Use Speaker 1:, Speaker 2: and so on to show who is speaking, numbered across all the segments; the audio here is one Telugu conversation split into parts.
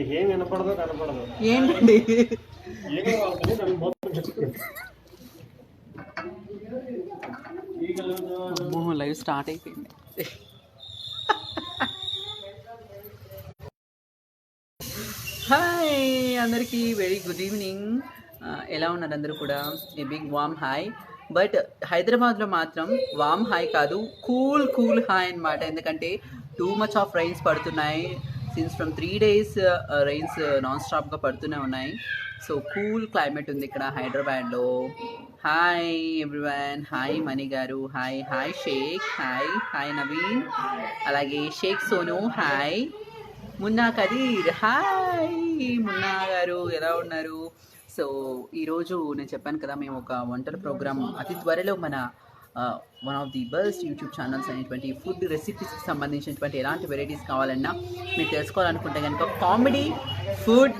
Speaker 1: ఏం వినపడదో కనపడదు
Speaker 2: ఏంటండి లైవ్ స్టార్ట్ అయిపోయింది. హాయ్ అందరికీ వెరీ గుడ్ ఈవినింగ్. ఎలా ఉన్నారు అందరూ కూడా? A big warm hi. But హైదరాబాద్లో మాత్రం వామ్ హాయ్ కాదు, కూల్ హాయ్ అనమాట. ఎందుకంటే టూ మచ్ ఆఫ్ రైన్స్ పడుతున్నాయి. Since from 3 days rains non స్టాప్గా పడుతూనే ఉన్నాయి. సో కూల్ క్లైమేట్ ఉంది ఇక్కడ హైదరాబాద్లో. Hi everyone. హాయ్ మణి గారు, హాయ్ షేక్, హాయ్ నవీన్, అలాగే షేక్ సోను, హాయ్ మున్నా కదీర్, హాయ్ మున్నా గారు ఎలా ఉన్నారు? సో ఈరోజు నేను చెప్పాను కదా, మేము ఒక వంటల ప్రోగ్రామ్ అతి త్వరలో మన one of the best YouTube channels అనేటువంటి ఫుడ్ రెసిపీస్కి సంబంధించినటువంటి ఎలాంటి వెరైటీస్ కావాలన్నా మీరు తెలుసుకోవాలనుకుంటే కనుక కామెడీ, ఫుడ్,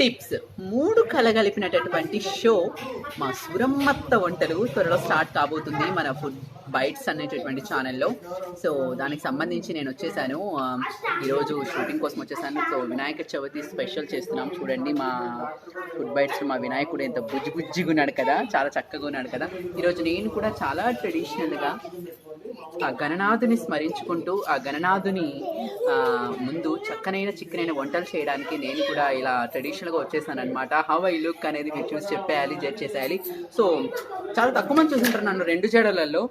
Speaker 2: టిప్స్ 3 కలగలిపినటువంటి షో మా సురమ్మత్త వంటలు త్వరలో స్టార్ట్ కాబోతుంది మన ఫుడ్ బైట్స్ అనేటటువంటి ఛానల్లో. సో దానికి సంబంధించి నేను వచ్చేసాను, ఈరోజు షూటింగ్ కోసం వచ్చేసాను. సో వినాయక చవితి స్పెషల్ చేస్తున్నాం చూడండి. మా ఫుడ్ బైట్స్ మా వినాయకుడు ఎంత బుజ్జిగా ఉన్నాడు కదా, చాలా చక్కగా ఉన్నాడు కదా. ఈరోజు నేను కూడా చాలా ట్రెడిషనల్గా ఆ గణనాథుని స్మరించుకుంటూ ఆ గణనాథుని ముందు చిక్కనైన వంటలు చేయడానికి నేను కూడా ఇలా ట్రెడిషనల్గా వచ్చేసాను అనమాట. హౌ ఐ లుక్ అనేది మీరు చూసి చెప్పేయాలి, జడ్జ్ చేసేయాలి. సో చాలా తక్కువ మంది చూసుంటారు నన్ను 2 జడలలో.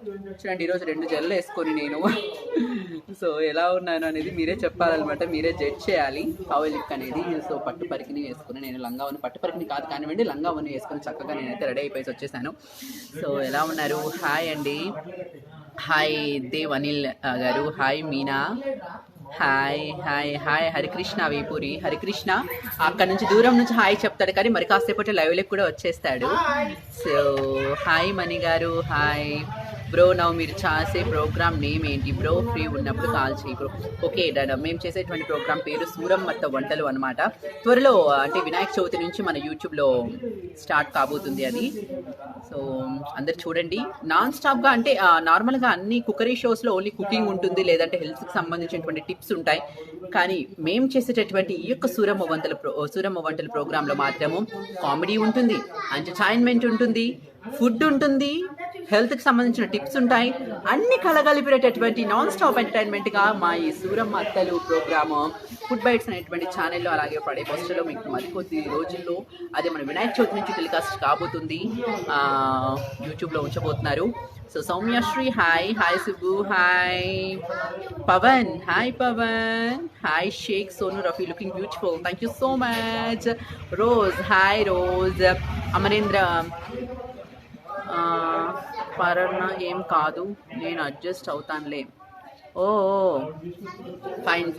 Speaker 2: చూడండి ఈరోజు 2 జడలు వేసుకొని నేను సో ఎలా ఉన్నాను అనేది మీరే చెప్పాలన్నమాట, మీరే జడ్జ్ చేయాలి హౌ ఐ లుక్ అనేది. సో పట్టు పరికిని వేసుకుని నేను లంగావని, పట్టు పరికిని కాదు కానివ్వండి, లంగావని వేసుకొని చక్కగా నేనైతే రెడీ అయిపోయి వచ్చేసాను. సో ఎలా ఉన్నారు? హాయ్ అండి, హాయ్ దేవ్ అనిల్ గారు, హాయ్ మీనా, హాయ్ హరికృష్ణ వేపూరి. హరికృష్ణ అక్కడ నుంచి దూరం నుంచి హాయ్ చెప్తాడు కానీ మరి కాసేపటి లైవ్లోకి కూడా వచ్చేస్తాడు. సో హాయ్ మణి గారు, హాయ్ బ్రో. నవ్వు మీరు చేసే ప్రోగ్రామ్ నేమ్ ఏంటి బ్రో? ఫ్రీ ఉన్నప్పుడు కాల్ చేయి బ్రో. ఓకే డాడా, మేము చేసేటువంటి ప్రోగ్రామ్ పేరు సూరమ్మత్త వంటలు అనమాట. త్వరలో అంటే వినాయక చవితి నుంచి మన యూట్యూబ్లో స్టార్ట్ కాబోతుంది అది. సో అందరు చూడండి నాన్ స్టాప్గా. అంటే నార్మల్గా అన్ని కుకరీ షోస్లో ఓన్లీ కుకింగ్ ఉంటుంది, లేదంటే హెల్త్కి సంబంధించినటువంటి టిప్స్ ఉంటాయి. కానీ మేము చేసేటటువంటి ఈ యొక్క సూరమ్మ వంటల ప్రోగ్రాంలో మాత్రము కామెడీ ఉంటుంది, ఎంటర్టైన్మెంట్ ఉంటుంది, ఫుడ్ ఉంటుంది, హెల్త్కి సంబంధించిన టిప్స్ ఉంటాయి. అన్ని కలగలిపినటువంటి నాన్ స్టాప్ ఎంటర్టైన్మెంట్గా మా ఈ సూరమ్మ అత్తలు ప్రోగ్రాము ఫుడ్ బైట్స్ అనేటువంటి ఛానల్లో అలాగే పడే పోస్టర్లో మీకు మరికొద్ది రోజుల్లో అదే మన వినాయక చవితి నుంచి టెలికాస్ట్ కాబోతుంది, యూట్యూబ్లో ఉంచబోతున్నారు. So Soumyasri hi Subbu, hi Pavan, hi Sheikh Sonu Rafi, looking beautiful, thank you so much. Rose, hi Rose. Amarendra, పరణ ఏం కాదు నేను అడ్జస్ట్ అవుతానులే. Oh fine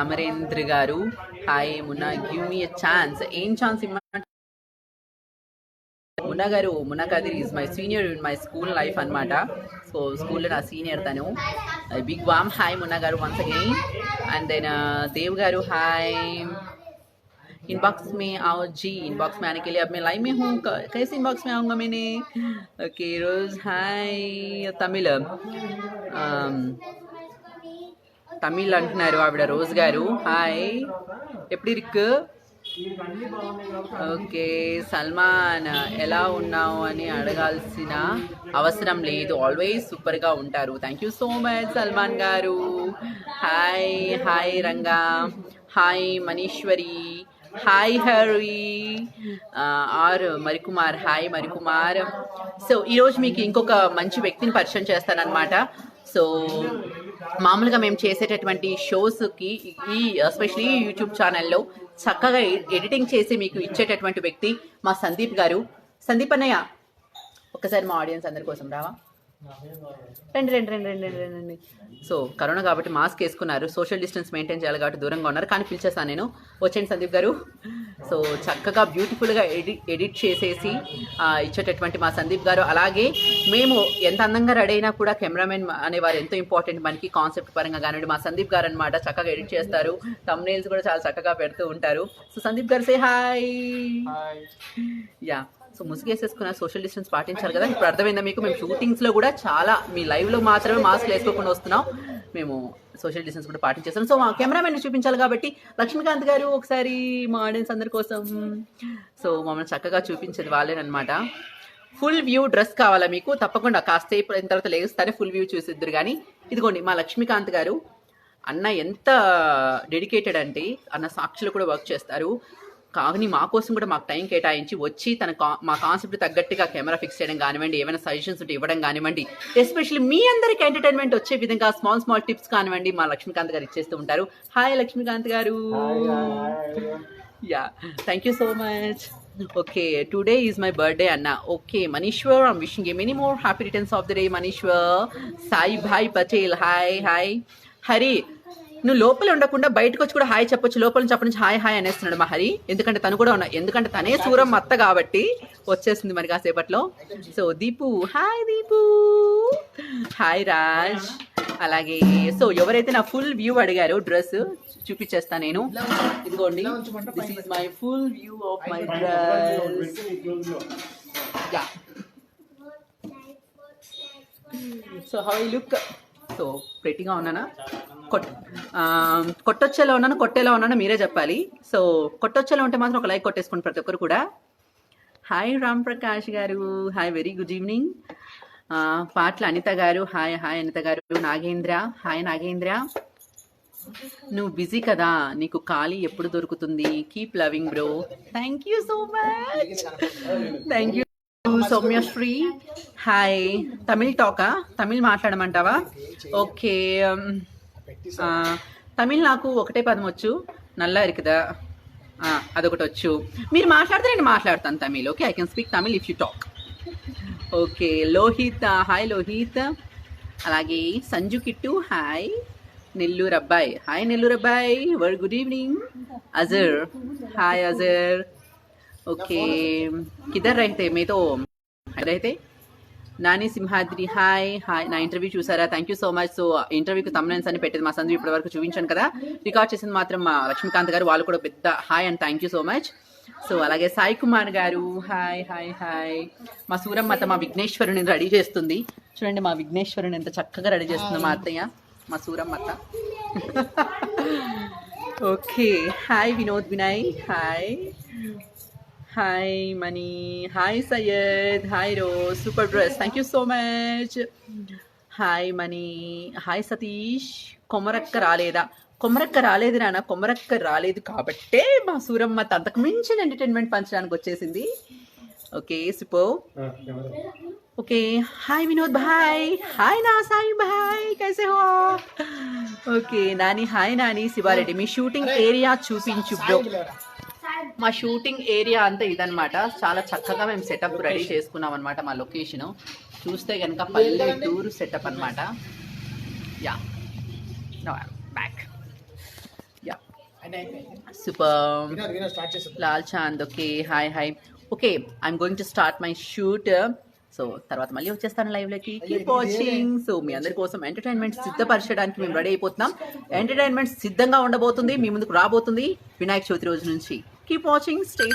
Speaker 2: Amarendra garu, hi Munna, give me a chance. ఏం ఛాన్స్ ఇమ్మంటే Munna garu, Munna Kadir is my senior in my school life అనమాట. సో స్కూల్లో నా సీనియర్ తను. Big warm hi Munna garu once again. And then Dev గారు, హాయ్. इनबॉक्स में आओ जी, इनबॉक्स में आने के लिए अब मैं लाइव में हूँ. कैसे इनबॉक्स में आऊँगा मैंने? ओके रोज हाय. తమిళ్ అంటున్నారు ఆవిడ రోజ్ గారు. హాయ్ ఎప్పుడు ఇరుక్కు. ఓకే సల్మాన్, ఎలా ఉన్నావు అని అడగాల్సిన అవసరం లేదు, ఆల్వేస్ సూపర్గా ఉంటారు. Thank you so much Salman garu. Hi Ranga, hi Maneeshwari, hi Hari, R Marikumar, hi Marikumar. So ఈరోజు మీకు ఇంకొక మంచి వ్యక్తిని పరిచయం చేస్తానన్నమాట. సో మామూలుగా మేము చేసేటటువంటి షోస్కి ఈ ఎస్పెషలీ యూట్యూబ్ ఛానల్లో చక్కగా ఎడిటింగ్ చేసి మీకు ఇచ్చేటటువంటి వ్యక్తి మా సందీప్ గారు. సందీప్ అన్నయ్య ఒక్కసారి మా ఆడియన్స్ అందరి కోసం రావా? రండి. సో కరోనా కాబట్టి మాస్క్ వేసుకున్నారు, సోషల్ డిస్టెన్స్ మెయింటైన్ చేయాలి కాబట్టి దూరంగా ఉన్నారు, కానీ పిలిచేస్తాను నేను. వచ్చేయండి సందీప్ గారు. సో చక్కగా బ్యూటిఫుల్గా ఎడిట్ చేసేసి ఇచ్చేటటువంటి మా సందీప్ గారు. అలాగే మేము ఎంత అందంగా రెడీ అయినా కూడా కెమెరామెన్ అనేవారు ఎంతో ఇంపార్టెంట్ మనకి, కాన్సెప్ట్ పరంగా కానివ్వండి. మా సందీప్ గారు అనమాట చక్కగా ఎడిట్ చేస్తారు, థంబ్నెయిల్స్ కూడా చాలా చక్కగా పెడుతూ ఉంటారు. So Sandeep garu say hi. Yeah so ముసుగేసేసుకున్న సోషల్ డిస్టెన్స్ పాటించాలి కదా. ఇప్పుడు అర్థమైందా మీకు? మేము షూటింగ్స్లో కూడా చాలా, మీ లైవ్లో మాత్రమే మాస్క్ వేసుకోకుండా వస్తున్నాం, మేము సోషల్ డిస్టెన్స్ కూడా పాటించేస్తాం. సో మా కెమెరామెన్ చూపించాలి కాబట్టి లక్ష్మీకాంత్ గారు ఒకసారి మా ఆడియన్స్ అందరి కోసం సో మమ్మల్ని చక్కగా చూపించేది వాళ్ళేనమాట. ఫుల్ వ్యూ డ్రెస్ కావాలా మీకు? తప్పకుండా కాసేపు అయిన తర్వాత లేస్తానే ఫుల్ వ్యూ చూసిద్దరు. కానీ ఇదిగోండి మా లక్ష్మీకాంత్ గారు. అన్న ఎంత డెడికేటెడ్ అంటే అన్న సాక్షులు కూడా వర్క్ చేస్తారు. కానీ మా కోసం కూడా మాకు టైం కేటాయించి వచ్చి మా కాన్సెప్ట్ తగ్గట్టుగా కెమెరా ఫిక్స్ చేయడం కానివ్వండి, ఏమైనా సజెషన్స్ ఉంటే ఇవ్వడం కానివ్వండి, ఎస్పెషల్లీ మీ అందరికి ఎంటర్టైన్మెంట్ వచ్చే విధంగా స్మాల్ టిప్స్ కానివ్వండి మా లక్ష్మీకాంత్ గారు ఇచ్చేస్తూ ఉంటారు. హాయ్ లక్ష్మీకాంత్ గారు. Yeah, thank you so much. Okay, today is my birthday, Anna. Okay, Manishwar, I'm wishing you many more happy returns of the day, Manishwar. Sai Bhai Patel, hi. Hari, నువ్వు లోపల ఉండకుండా బయటకు వచ్చి కూడా హాయ్ చెప్పొచ్చు. లోపల నుంచి అప్పటి నుంచి హాయ్ అనేస్తున్నాడు మా హరి. ఎందుకంటే తను కూడా ఎందుకంటే తనే సూరమ్మ అత్త కాబట్టి వచ్చేసింది మరి కాసేపట్లో. So Deepu, hi Deepu. Hi Raj. అలాగే సో ఎవరైతే నా ఫుల్ వ్యూ అడిగారో డ్రెస్ చూపించేస్తా నేను. ఇదిగోండి, this is my full view of my dress. So how I look? So ప్రెటీగా ఉన్నానా? కొట్టొచ్చేలా ఉన్నాను, కొట్టేలా ఉన్నాను మీరే చెప్పాలి. సో కొట్టొచ్చేలా ఉంటే మాత్రం ఒక లైక్ కొట్టేసుకోండి ప్రతి ఒక్కరు కూడా. Hi Ram Prakash garu, hi, very good evening. Patla Anitha garu, hi Anitha garu. Nagendra, hi Nagendra. నువ్వు బిజీ కదా, నీకు ఖాళీ ఎప్పుడు దొరుకుతుంది? Keep loving bro. Thank you so much. Thank you Soumyasri. Hi. Tamil టాకా? తమిళ్ మాట్లాడమంటావా? ఓకే. తమిళ్ నాకు ఒకటే పదం వచ్చు, నల్లా ఇరుకుదా, అదొకటి వచ్చు. మీరు మాట్లాడితే నేను మాట్లాడతాను Tamil. Okay, I can speak Tamil if you talk. Okay. Lohith, hi Lohith. అలాగే సంజు కిట్టు, హాయ్. నెల్లూరు అబ్బాయి, హాయ్ నెల్లూరు అబ్బాయి, very good evening. Azhar, hi Azhar. Okay. కిదర్ రహితే మేతో రహితే. నాని సింహాద్రి, హాయ్. నా ఇంటర్వ్యూ చూసారా? Thank you so much. So ఇంటర్వ్యూకి తమ్నైన్స్ అని పెట్టేది మా సంజు ఇప్పటి వరకు చూపించాను కదా, రికార్డ్ చేసింది మాత్రం మా లక్ష్మీకాంత్ గారు. వాళ్ళు కూడా పెద్ద hi and thank you so much. So అలాగే సాయి కుమార్ గారు, హాయ్. మా సూరమ్మత మా విఘ్నేశ్వరుని రెడీ చేస్తుంది. చూడండి మా విఘ్నేశ్వరుని ఎంత చక్కగా రెడీ చేస్తుంది మా అత్తయ్య, మా సూరమ్మత. Okay. Hi Vinod Vinay, hi Mani, hi Syed, hi Rose, super dress, thank you so much. Hi Mani, hi Satish. కొమరక్క రాలేదా? కొమరక్క రాలేదు నాన్న, కొమరక్క రాలేదు కాబట్టే మా సూరమ్మ అంతకు మించిన ఎంటర్టైన్మెంట్ పంచడానికి వచ్చేసింది. Okay super. Okay. Hi Vinod భాయ్, హాయ్ నా సాయి భాయ్, కైసే హో? ఓకే. నాని, హాయ్ నాని. శివారెడ్డి, మీ షూటింగ్ ఏరియా చూపించు బ్రో. మా షూటింగ్ ఏరియా అంతా ఇదనమాట. చాలా చక్కగా మేము సెటప్ రెడీ చేసుకున్నాం అనమాట. మా లొకేషన్ చూస్తే కనుక పల్లెటూరు సెటప్ అనమాట. Yeah, back. Yeah, super. Lal Chand, okay. Hi. Okay, I'm going to start my shoot. So తర్వాత మళ్ళీ వచ్చేస్తాను లైవ్లోకి. Keep watching. సో మీ అందరి కోసం ఎంటర్టైన్మెంట్ సిద్ధపరచడానికి మేము రెడీ అయిపోతున్నాం. ఎంటర్టైన్మెంట్ సిద్ధంగా ఉండబోతుంది, మీ ముందుకు రాబోతుంది వినాయక చవితి రోజు నుంచి. Keep watching, stay